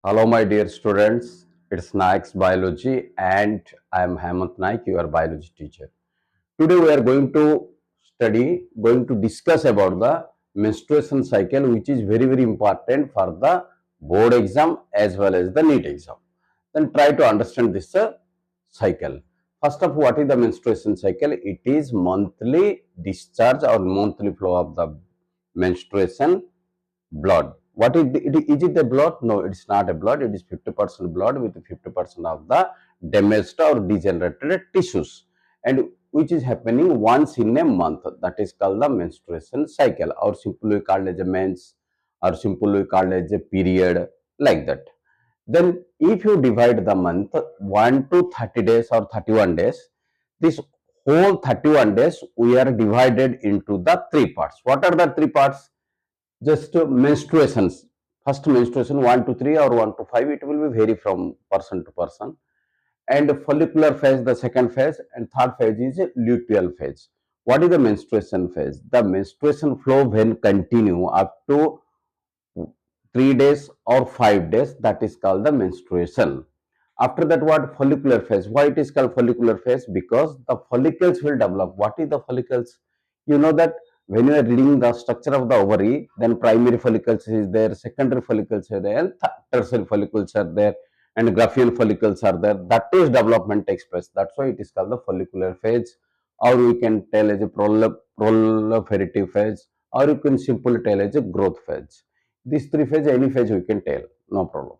Hello, my dear students. It's Naik's Biology, and I am Hemant Naik, your biology teacher. Today, we are going to discuss about the menstruation cycle, which is very, very important for the board exam as well as the NEET exam. Then try to understand this cycle. First of all, what is the menstruation cycle? It is monthly discharge or monthly flow of the menstruation blood. What is it the blood? No, it's not a blood. It is 50% blood with 50% of the damaged or degenerated tissues, and which is happening once in a month. That is called the menstruation cycle, or simply called as a mens, or simply called as a period, like that. Then, if you divide the month 1 to 30 days or 31 days, this whole 31 days we are divided into the three parts. What are the three parts? Just menstruations. First menstruation 1 to 3 or 1 to 5, it will be vary from person to person. And follicular phase, the second phase, and third phase is luteal phase. What is the menstruation phase? The menstruation flow when continue up to 3 days or 5 days, that is called the menstruation. After that, what? Follicular phase. Why it is called follicular phase? Because the follicles will develop. What is the follicles? You know that when you are reading the structure of the ovary, then primary follicles is there, secondary follicles are there, and tertiary follicles are there, and Graafian follicles are there. That is development takes place. That's why it is called the follicular phase, or we can tell as a proliferative phase, or you can simply tell as a growth phase. These three phase, any phase we can tell, no problem.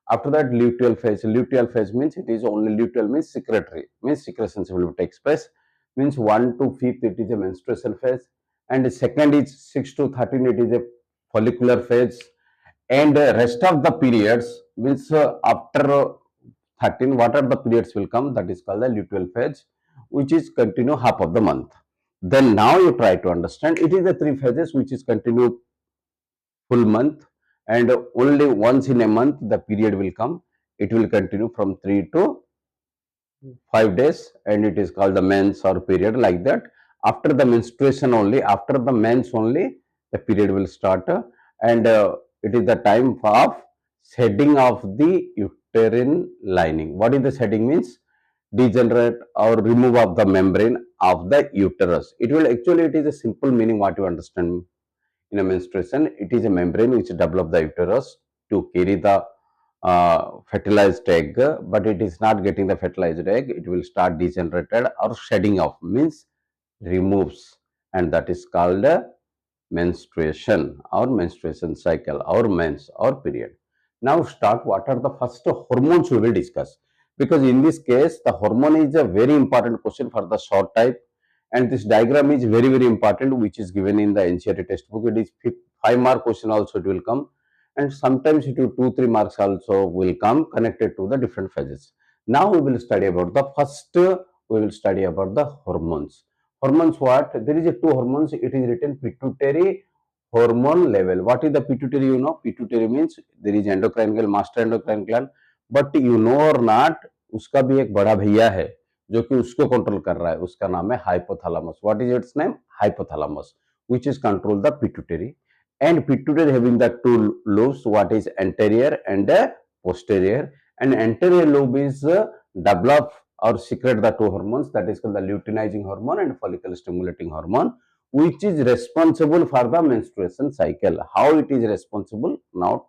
After that, luteal phase. Luteal phase means it is only luteal means secretory, means secretions will take place. Means 1 to 5th it is a menstruation phase, and the second is 6 to 13 it is a follicular phase, and rest of the periods means after 13 what are the periods will come, that is called the luteal phase, which is continue half of the month. Then now you try to understand it is the three phases which is continue full month, and only once in a month the period will come. It will continue from 3 to 5 days, and it is called the mens or period, like that. After the menstruation only, after the mens only, the period will start, and it is the time of shedding of the uterine lining. What is the shedding means? Degenerate or remove of the membrane of the uterus. It will actually, it is a simple meaning what you understand. In a menstruation, it is a membrane which develop the uterus to carry the fertilized egg, but it is not getting the fertilized egg. It will start degenerated or shedding off, means removes, and that is called menstruation or menstruation cycle or mens or period. Now start, what are the first hormones we will discuss, because in this case the hormone is a very important question for the short type, and this diagram is very very important, which is given in the NCERT textbook. It is 5 mark question also it will come, and sometimes it will 2-3 marks also will come connected to the different phases. Now we will study about the first, we will study about the hormones. Hormones, what? There is a two hormones. It is written pituitary hormone level. What is the pituitary? You know, pituitary means there is endocrine gland, master endocrine gland, but you know or not, उसका भी एक बड़ा भैया है जो कि उसको control कर रहा है. उसका नाम है hypothalamus. What is it's name? Hypothalamus, which is control the pituitary. And pituitary having the two lobes, what is anterior and posterior. And anterior lobe is develop or secrete the two hormones, that is called the luteinizing hormone and follicle stimulating hormone, which is responsible for the menstruation cycle. How it is responsible, now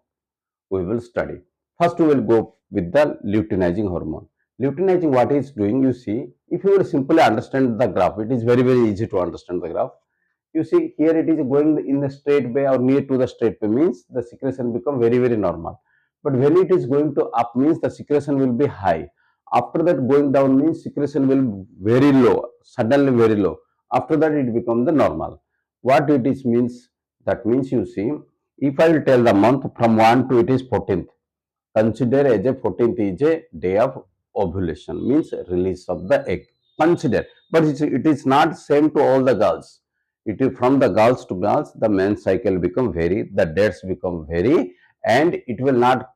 we will study. First we will go with the luteinizing hormone. Luteinizing, what is doing, you see, if you will simply understand the graph, it is very very easy to understand the graph. You see here it is going in the straight way or near to the straight way, means the secretion become very very normal. But when it is going to up, means the secretion will be high. After that going down means secretion will very low, suddenly very low. After that it becomes the normal. What it is means? That means, you see, if I will tell the month from 1 to it is 14th, consider as a 14th is a day of ovulation, means release of the egg. Consider, but it is not same to all the girls. It is from the girls to girls, the men's cycle become vary, the dates become vary, and it will not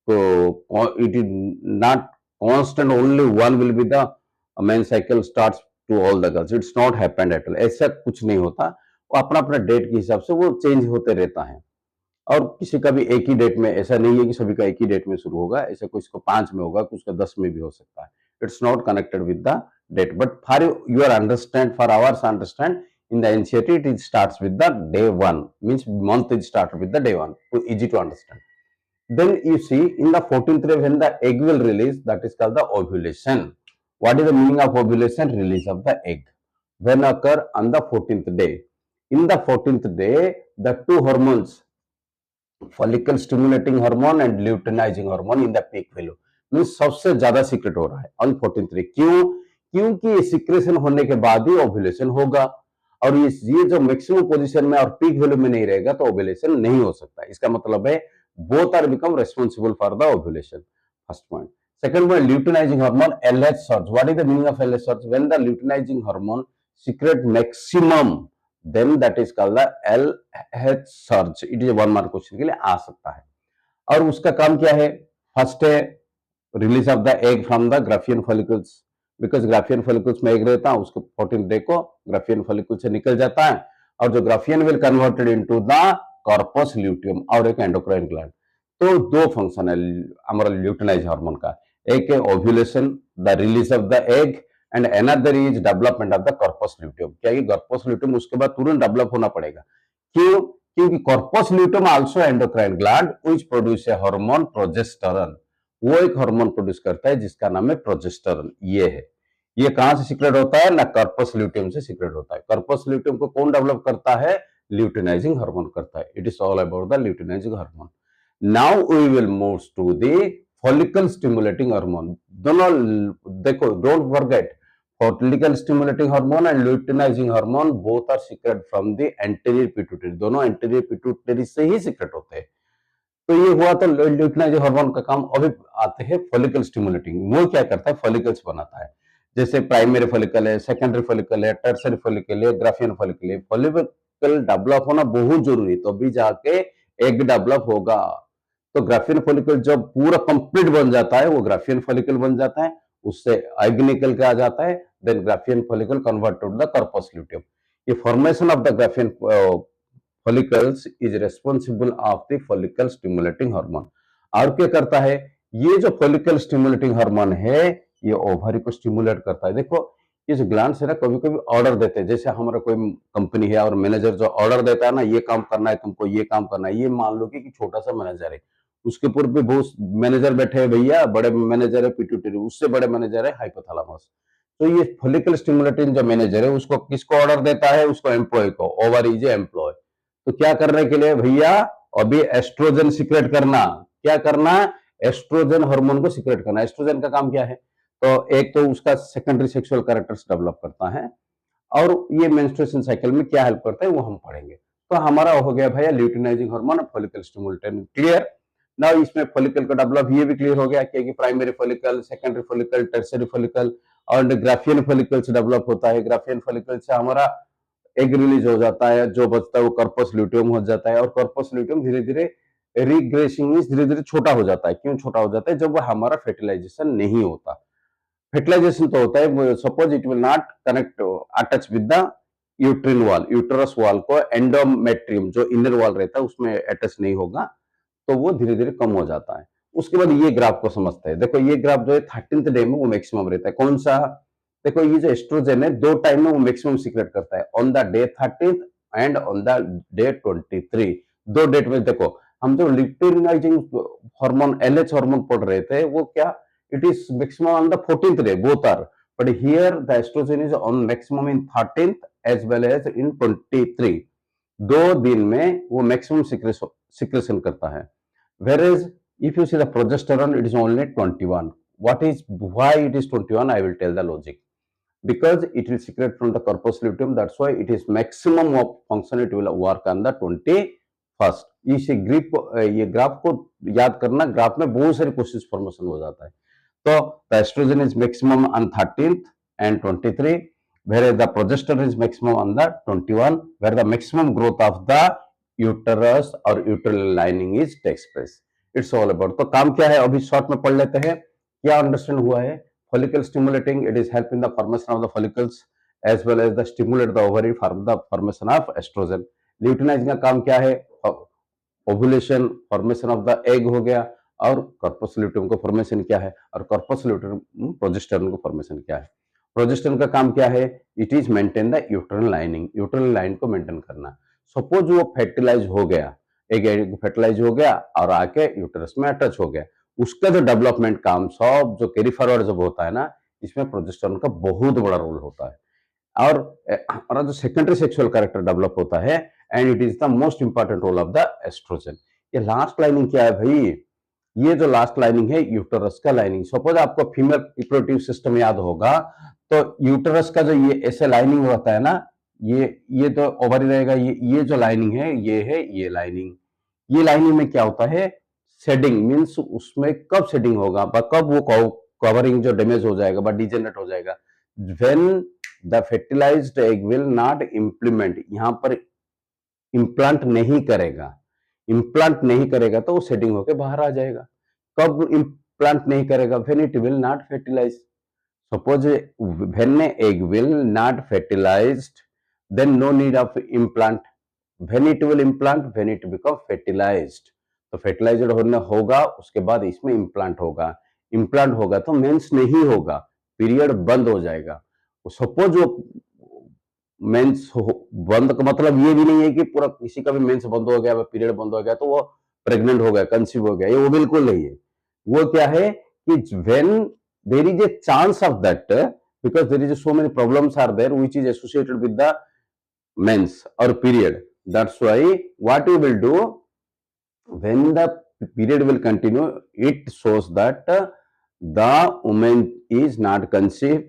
it is not constant. Only one will be the men's cycle starts to all the girls. It's not happened at all. ऐसा कुछ नहीं होता. वो अपना अपना date के हिसाब से वो चेंज होते रहता है. और किसी का भी एक ही डेट में, ऐसा नहीं है कि सभी का एक ही डेट में शुरू होगा, ऐसे कुछ को 5 में होगा, कुछ का 10 में भी हो सकता है. It's not connected with the date, but for your understand, for ours understand, in the NCERT it starts with the day 1, means month is started with the day 1, so easy to understand. Then you see in the 14th day when the egg will release, that is called the ovulation. What is the meaning of ovulation? Release of the egg when occur on the 14th day. In the 14th day the two hormones, follicle stimulating hormone and luteinizing hormone in the peak value, means सबसे ज्यादा secret हो रहा है on 14th day. क्यों? क्योंकि ये secretion होने के बाद ही ओव्यूलेशन होगा, और ये जो मैक्सिमम पोजीशन में और पीक वैल्यू में नहीं रहेगा तो ओव्यूलेशन नहीं हो सकता. इसका मतलब है both are become responsible for the ovulation. First point. Second point, luteinizing hormone LH surge. What is the meaning of LH surge? When the luteinizing hormone secrete maximum, then that is called the LH surge. it is a 1 mark question के लिए आ सकता है. और उसका काम क्या है? First है release of the egg from the Graafian follicles, because Graafian follicles में एग रहता है, उसको 14th डे को ग्राफियन फॉलिकल से निकल जाता है, और जो Graafian will converted into the corpus luteum और एक एंडोक्राइन ग्लैंड. तो दो फंक्शन है हमारा ल्यूटिनाइज हार्मोन का. एक है ovulation, the release of the egg, and another is development of the corpus luteum. क्या ये कॉर्पस ल्यूटियम उसके बाद तुरंत डेवलप होना पड़ेगा. क्यों? क्योंकि corpus luteum also endocrine gland which produce a hormone progesterone. वो एक हार्मोन प्रोड्यूस करता है जिसका नाम है प्रोजेस्टेरोन. ये है, ये कहां से सीक्रेट होता है? ना कॉर्पस ल्यूटियम से सीक्रेट होता है. कॉर्पस ल्यूटियम को कौन डेवलप करता है? ल्यूटिनाइजिंग हार्मोन करता है. It is all about the luteinizing hormone. Now we will move to the follicle stimulating hormone. दोनों देखो, don't forget, follicle stimulating hormone and luteinizing hormone both are secret from the anterior pituitary. दोनों anterior pituitary से ही secret होते हैं. तो ये हुआ तो ल्यूटिनाइजिंग हार्मोन का काम. अभी आते हैं फॉलिकल स्टिमुलेटिंग. वो क्या करता है? फॉलिकल्स बनाता है. जैसे प्राइमरी फॉलिकल है, सेकेंडरी फॉलिकल है, टर्सरी फॉलिकल है, ग्राफियन फॉलिकल है. फॉलिकल डेवलप होना बहुत जरूरी है, तो अभी जाके एग डेवलप होगा. तो ग्राफियन फॉलिकल जब पूरा कंप्लीट बन जाता है वो ग्राफियन फॉलिकल बन जाता है, उससे एग निकल के आ जाता है, then Graafian follicle convert to the corpus luteum. ये formation of the Graafian follicles is responsible of the follicle stimulating hormone. और क्या करता है? ये जो follicle stimulating hormone है ये ओवरी को स्टिमुलेट करता है. देखो, ये जो ग्लैंड्स है ना, कभी कभी ऑर्डर देते हैं. जैसे हमारा कोई कंपनी है और मैनेजर जो ऑर्डर देता है ना, ये काम करना है तुमको, ये काम करना है. ये मान लो कि छोटा सा मैनेजर है, उसके ऊपर भी बहुत मैनेजर बैठे हैं भैया, बड़े मैनेजर है पिट्यूटरी, उससे बड़े मैनेजर है हाइपोथैलेमस. तो ये फॉलिकल स्टिमुलेटिंग जो मैनेजर है उसको किसको ऑर्डर देता है? उसको एम्प्लॉय को. Over is employ. तो क्या करने के लिए भैया? अभी एस्ट्रोजन सीक्रेट करना. क्या करना? एस्ट्रोजन हार्मोन को सीक्रेट करना. एस्ट्रोजन का काम क्या है? तो एक तो उसका सेकेंडरी सेक्सुअल कैरेक्टर्स डेवलप करता है, और ये मेंस्ट्रुएशन साइकिल में क्या हेल्प करता है वो हम पढ़ेंगे. तो हमारा हो गया भैया ल्यूटिनाइजिंग हार्मोन और फॉलिकल स्टिमुलेटिंग. क्लियर? ना इसमें फॉलिकल का डेवलप ये भी क्लियर हो गया कि primary follicle, secondary follicle, tertiary follicle और ग्राफियन फॉलिकल से डेवलप होता है. ग्राफियन फॉलिकल से हमारा एग रिलीज हो जाता है, जो बचता है वो कॉर्पस ल्यूटियम हो जाता है, और कॉर्पस ल्यूटियम धीरे धीरे रिग्रेसिंग मींस धीरे धीरे छोटा हो जाता है. क्यों छोटा हो जाता है? जब वो हमारा फर्टिलाइजेशन नहीं होता. फर्टिलाइजेशन तो होता है, suppose it will not connect attach with the uterine wall, uterus wall को एंडोमेट्रियम जो इनर वॉल रहता है उसमें अटैच नहीं होगा, तो वो धीरे धीरे कम हो जाता है. उसके बाद ये ग्राफ को समझते हैं. देखो, ये ग्राफ जो है 13th डे में वो मैक्सिमम रहता है. कौन सा? देखो, ये जो एस्ट्रोजन है दो टाइम में वो मैक्सिमम सीक्रेट करता है, on the day 13th and on the day 23. दो डेट में. देखो, हम जो ल्यूटिनाइजिंग हार्मोन LH हार्मोन पढ़ रहे थे वो क्या, it is maximum on the 14th day, both are, but here the estrogen is on maximum in 13th as well as in 23. दो दिन में वो मैक्सिमम सीक्रेशन करता है. whereas if you see the progesterone, it is only 21. What is, why it is 21? I will tell the logic. Because it will secrete from the corpus luteum, that's why it is maximum of function it will work on the 21st. इस ये graph को याद करना, graph में बहुत सारे question formation हो जाता है. तो the estrogen is maximum on 13th and 23, whereas the progesterone is maximum on the 21, where the maximum growth of the uterus और uterine lining is takes place. It's all about. तो काम क्या है अभी शॉर्ट में पढ़ लेते हैं. क्या अंडरस्टैंड हुआ है? Follicle stimulating, it is help in the formation of the follicles as well as the stimulate the ovary for the formation of estrogen. Luteinizing का काम क्या है? Ovulation, formation of the egg हो गया, और कॉर्पस ल्यूटियम का formation क्या है, और कॉर्पस ल्यूटियम प्रोजेस्टेरोन का फॉर्मेशन क्या है। प्रोजेस्टेरोन का काम क्या है, it is maintain the uterine lining, uterine line को मेंटेन करना। सपोज वो फर्टिलाइज हो गया, एग फर्टिलाइज हो गया और आके यूटरस में अटैच हो गया, उसका जो डेवलपमेंट काम सब जो कैरी फॉरवर्ड जब होता है ना, इसमें प्रोजेस्टेरोन का बहुत बड़ा रोल होता है। और हमारा जो सेकेंडरी सेक्सुअल कैरेक्टर डेवलप होता है, and it is the most important role of the estrogen. ये लास्ट लाइनिंग क्या है भाई, ये जो लास्ट लाइनिंग है यूटरस का लाइनिंग। सपोज आपको फीमेल रिप्रोडक्टिव सिस्टम याद होगा, तो यूटरस का जो ये ऐसे लाइनिंग होता है ना, ये तो ओवरी रहेगा, ये जो लाइनिंग है ये लाइनिंग। ये लाइनिंग में क्या होता है, शेडिंग मीन्स उसमें कब शेडिंग होगा, कब वो कवरिंग जो डैमेज हो जाएगा, डिजेनरेट हो जाएगा, when the fertilized egg will not implement, यहां पर इम्प्लांट नहीं करेगा, इम्प्लांट नहीं करेगा तो वो शेडिंग होकर बाहर आ जाएगा। कब इम्प्लांट नहीं करेगा, when it will not fertilize. Suppose when a egg will not fertilized, then no need of implant. When it will implant, when it become fertilized. तो fertilized होने होगा, उसके बाद इसमें implant होगा, implant होगा तो मेंस नहीं होगा, पीरियड बंद हो जाएगा। सपोज वो मेंस बंद का मतलब ये भी नहीं है कि पूरा किसी का भी मेंस बंद हो गया, पीरियड बंद हो गया तो वो प्रेग्नेंट हो गया, कंसीव हो गया, ये वो बिल्कुल नहीं है। वो क्या है कि when there is a chance of that, because there is so many problems are there which is associated with the mens or period. That's why what we will do, when the period will continue, it shows that the woman is not conceived,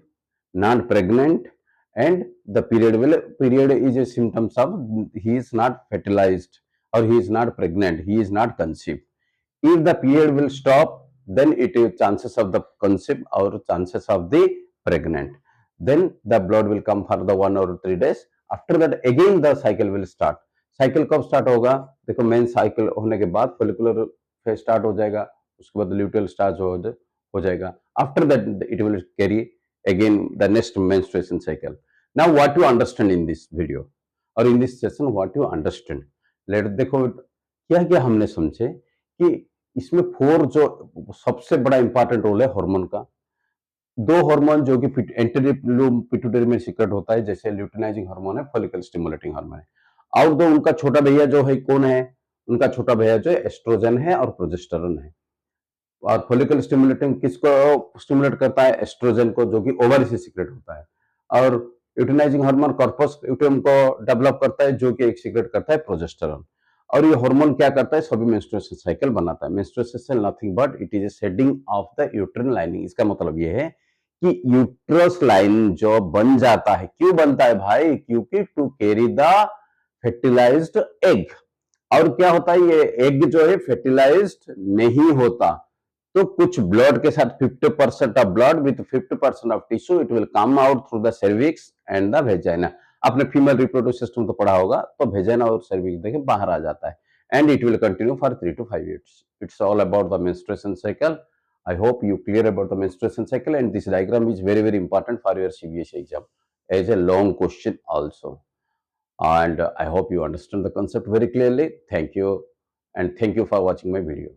not pregnant, and the period is a symptoms of he is not fertilized or he is not pregnant, he is not conceived. If the period will stop, then it is chances of the conceive or chances of the pregnant. Then the blood will come for the 1 or 3 days. After that again the cycle will start. Cycle कब start होगा, देखो main cycle होने के बाद follicular phase start हो जाएगा, उसके बाद ल्यूटियल स्टार्ट हो जाएगा। After that it will carry again the next menstruation cycle. Now what you understand in this video और in this session, what you understand, let देखो क्या क्या हमने समझे कि इसमें 4 जो सबसे बड़ा इंपॉर्टेंट रोल है हार्मोन का। 2 हार्मोन जो कि एंटेरियर पिट्यूटरी में सीक्रेट होता है, जैसे ल्यूटिनाइजिंग हार्मोन है, फॉलिकल स्टिमुलेटिंग हार्मोन है। और दो उनका छोटा भैया जो है कौन है, उनका छोटा भैया जो है एस्ट्रोजन है और प्रोजेस्टेरोन है। और फॉलिकल स्टिमुलेटिंग किसको स्टिमुलेट करता है, एस्ट्रोजन को, जो कि ओवरी से सीक्रेट होता है। और ल्यूटिनाइजिंग हार्मोन कॉर्पस ल्यूटियम को डेवलप करता है, जो कि एक सीक्रेट करता है प्रोजेस्टेरोन। और ये हार्मोन क्या करता है, सभी मेंस्ट्रुएशन साइकिल बनाता है। Menstruation nothing but it is a shedding of the uterine lining. इसका मतलब ये है कि यूट्रस लाइन जो बन जाता है, क्यों बनता है भाई, क्योंकि to carry the fertilized egg. और क्या होता है, ये एग जो है फर्टिलाइज्ड नहीं होता, तो कुछ ब्लड के साथ 50% of blood with 50% of tissue it will come out through the cervix and the vagina. आपने फीमेल रिप्रोडक्टिव सिस्टम तो पढ़ा होगा, तो वेजाइना और सर्विक्स देखें बाहर आ जाता है, and it will continue for 3 to 5 years. It's all about the menstruation cycle. I hope you clear about the menstruation cycle, and this diagram is very very important for your CBSE exam as a long question also. And I hope you understand the concept very clearly. Thank you, and thank you for watching my video.